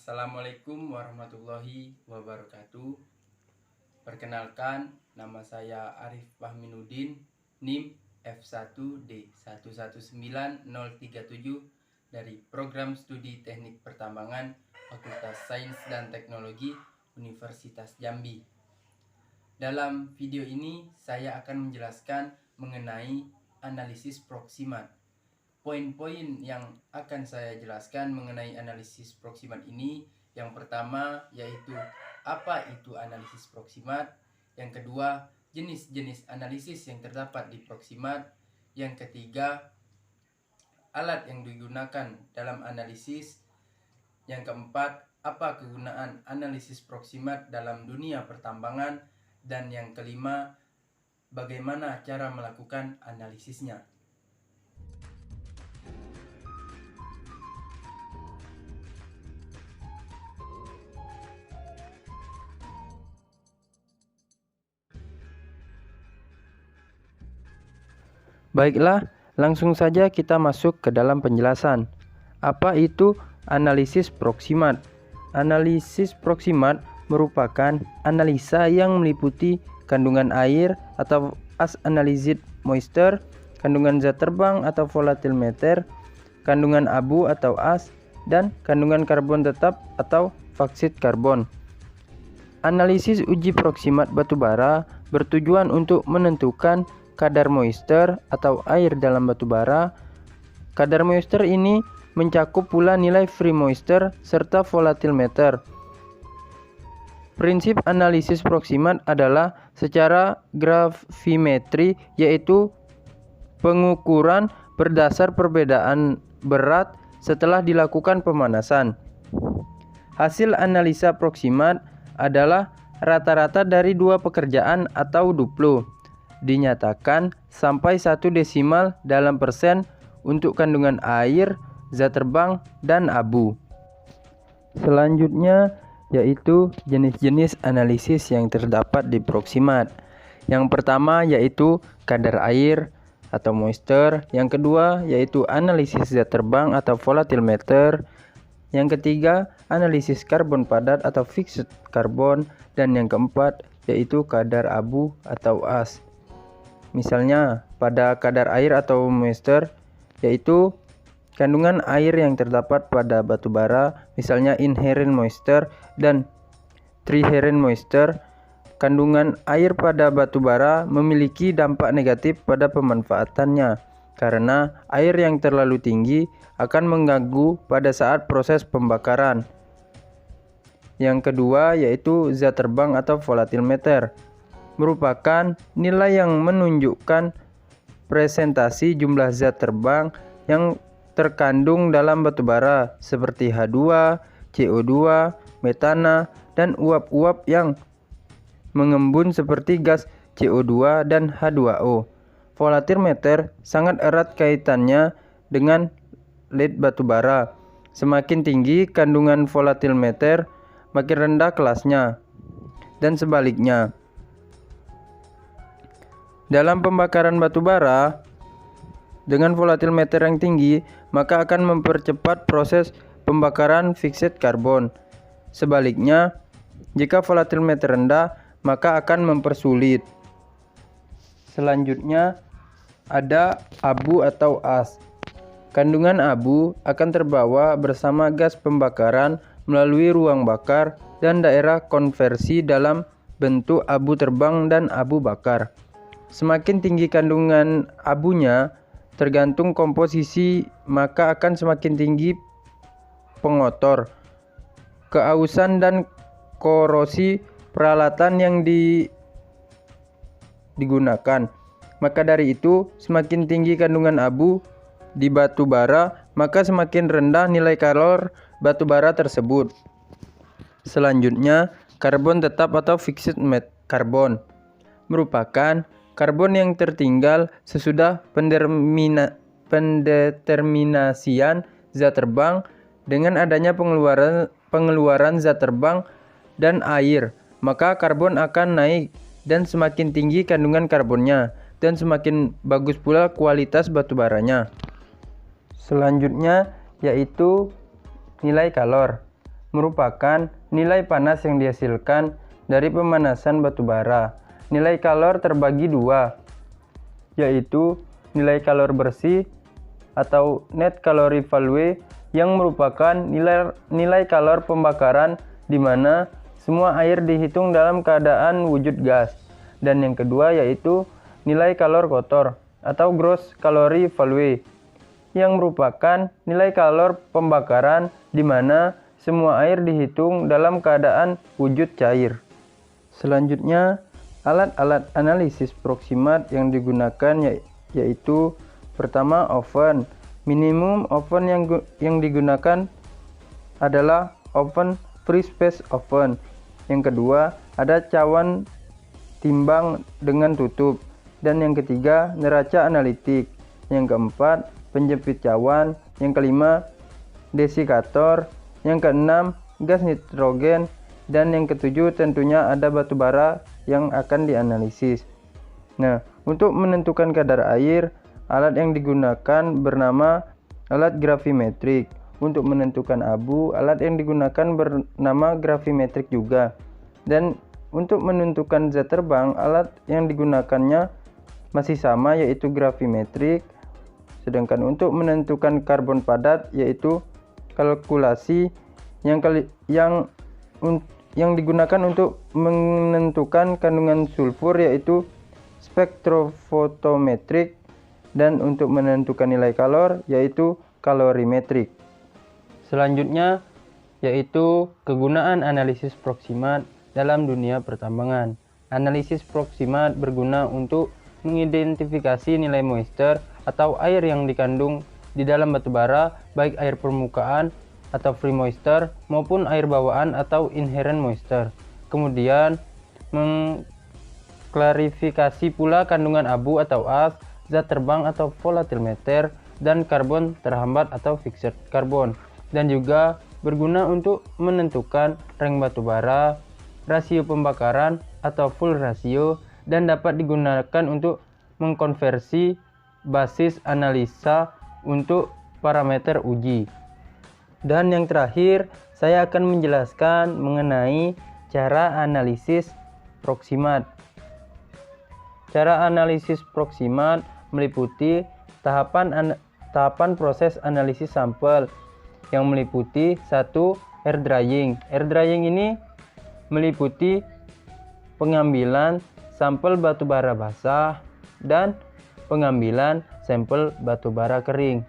Assalamualaikum warahmatullahi wabarakatuh. Perkenalkan, nama saya Arif Fahminuddin, NIM F1D119037 dari Program Studi Teknik Pertambangan Fakultas Sains dan Teknologi Universitas Jambi. Dalam video ini saya akan menjelaskan mengenai analisis proksimat. Poin-poin yang akan saya jelaskan mengenai analisis proksimat ini, yang pertama yaitu apa itu analisis proksimat, yang kedua jenis-jenis analisis yang terdapat di proksimat, yang ketiga alat yang digunakan dalam analisis, yang keempat apa kegunaan analisis proksimat dalam dunia pertambangan, dan yang kelima bagaimana cara melakukan analisisnya. Baiklah, langsung saja kita masuk ke dalam penjelasan. Apa itu analisis proksimat? Analisis proksimat merupakan analisa yang meliputi kandungan air atau as analyzed moisture, kandungan zat terbang atau volatimeter, kandungan abu atau as, dan kandungan karbon tetap atau fixed karbon. Analisis uji proksimat batubara bertujuan untuk menentukan kadar moisture atau air dalam batubara. Kadar moisture ini mencakup pula nilai free moisture serta volatimeter. Prinsip analisis proksimat adalah secara gravimetri, yaitu pengukuran berdasar perbedaan berat setelah dilakukan pemanasan. Hasil analisa proksimat adalah rata-rata dari dua pekerjaan atau duplo, dinyatakan sampai 1 desimal dalam persen untuk kandungan air, zat terbang, dan abu. Selanjutnya yaitu jenis-jenis analisis yang terdapat di proksimat. Yang pertama yaitu kadar air atau moisture, yang kedua yaitu analisis zat terbang atau volatimeter, yang ketiga analisis karbon padat atau fixed karbon, dan yang keempat yaitu kadar abu atau as. Misalnya pada kadar air atau moisture yaitu kandungan air yang terdapat pada batubara, misalnya inherent moisture dan triherent moisture. Kandungan air pada batubara memiliki dampak negatif pada pemanfaatannya karena air yang terlalu tinggi akan mengganggu pada saat proses pembakaran. Yang kedua yaitu zat terbang atau volatimeter, merupakan nilai yang menunjukkan presentasi jumlah zat terbang yang terkandung dalam batubara seperti H2, CO2, metana, dan uap-uap yang mengembun seperti gas CO2 dan H2O. Volatimeter sangat erat kaitannya dengan lead batubara. Semakin tinggi kandungan volatimeter, makin rendah kelasnya, dan sebaliknya. Dalam pembakaran batubara dengan volatimeter yang tinggi, maka akan mempercepat proses pembakaran fixed karbon. Sebaliknya, jika volatimeter rendah, maka akan mempersulit. Selanjutnya ada abu atau as. Kandungan abu akan terbawa bersama gas pembakaran melalui ruang bakar dan daerah konversi dalam bentuk abu terbang dan abu bakar. Semakin tinggi kandungan abunya, tergantung komposisi, maka akan semakin tinggi pengotor, keausan, dan korosi peralatan yang digunakan. Maka dari itu, semakin tinggi kandungan abu di batu bara, maka semakin rendah nilai kalor batu bara tersebut. Selanjutnya, karbon tetap atau fixed karbon merupakan karbon yang tertinggal sesudah pendeterminasian zat terbang dengan adanya pengeluaran zat terbang dan air, maka karbon akan naik dan semakin tinggi kandungan karbonnya dan semakin bagus pula kualitas batubaranya. Selanjutnya yaitu nilai kalor. merupakan nilai panas yang dihasilkan dari pemanasan batu bara. Nilai kalor terbagi dua, yaitu nilai kalor bersih atau net calorie value yang merupakan nilai kalor pembakaran di mana semua air dihitung dalam keadaan wujud gas. Dan yang kedua yaitu nilai kalor kotor atau gross calorie value yang merupakan nilai kalor pembakaran di mana semua air dihitung dalam keadaan wujud cair. Selanjutnya, alat-alat analisis proximat yang digunakan yaitu pertama oven. Minimum oven yang digunakan adalah oven free space oven. Yang kedua, ada cawan timbang dengan tutup. Dan yang ketiga, neraca analitik. Yang keempat, penjepit cawan. Yang kelima, desikator. Yang keenam, gas nitrogen. Dan yang ketujuh, tentunya ada batu bara yang akan dianalisis. Nah, untuk menentukan kadar air, alat yang digunakan bernama alat gravimetrik. Untuk menentukan abu, alat yang digunakan bernama gravimetrik juga. Dan untuk menentukan zat terbang, alat yang digunakannya masih sama yaitu gravimetrik. Sedangkan untuk menentukan karbon padat yaitu kalkulasi yang digunakan untuk menentukan kandungan sulfur yaitu spektrofotometrik. Dan untuk menentukan nilai kalor yaitu kalorimetrik. Selanjutnya yaitu kegunaan analisis proximat dalam dunia pertambangan. Analisis proximat berguna untuk mengidentifikasi nilai moisture atau air yang dikandung di dalam batu bara, baik air permukaan atau free moisture maupun air bawaan atau inherent moisture. Kemudian mengklarifikasi pula kandungan abu atau as, zat terbang atau volatile matter, dan karbon terhambat atau fixed karbon. Dan juga berguna untuk menentukan rank batu bara, rasio pembakaran atau full rasio, dan dapat digunakan untuk mengkonversi basis analisa untuk parameter uji. Dan yang terakhir, saya akan menjelaskan mengenai cara analisis proximat. Cara analisis proximat meliputi tahapan proses analisis sampel yang meliputi 1. Air drying. Air drying ini meliputi pengambilan sampel batu bara basah dan pengambilan sampel batu bara kering.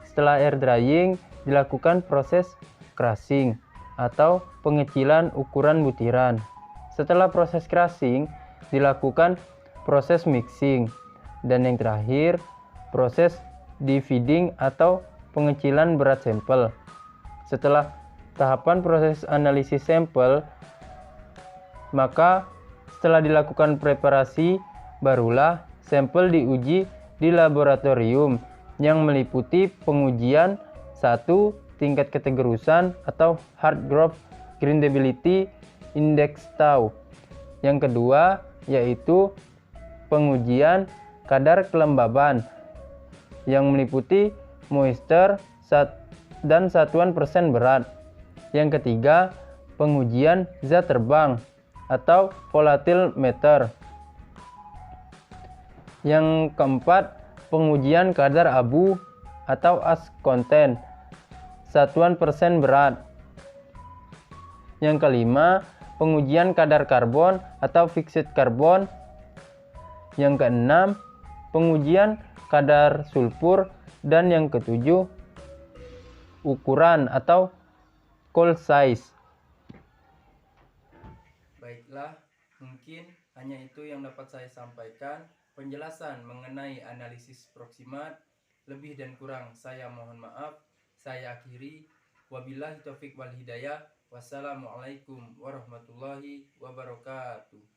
Setelah air drying dilakukan proses crushing atau pengecilan ukuran butiran. Setelah proses crushing dilakukan proses mixing. Dan yang terakhir, proses dividing atau pengecilan berat sampel. Setelah tahapan proses analisis sampel, maka setelah dilakukan preparasi, barulah sampel diuji di laboratorium yang meliputi pengujian 1. Tingkat ketegerusan atau Hartgrove Grindability Index tau. Yang kedua yaitu pengujian kadar kelembaban yang meliputi moisture dan satuan persen berat. Yang ketiga, pengujian zat terbang atau volatile matter. Yang keempat, pengujian kadar abu atau ash content, satuan persen berat. Yang kelima, pengujian kadar karbon atau fixed karbon. Yang keenam, pengujian kadar sulfur. Dan yang ketujuh, ukuran atau cold size. Baiklah, mungkin hanya itu yang dapat saya sampaikan. Penjelasan mengenai analisis proximat, lebih dan kurang saya mohon maaf. Saya akhiri. Wabillahi taufiq wal hidayah. Wassalamualaikum warahmatullahi wabarakatuh.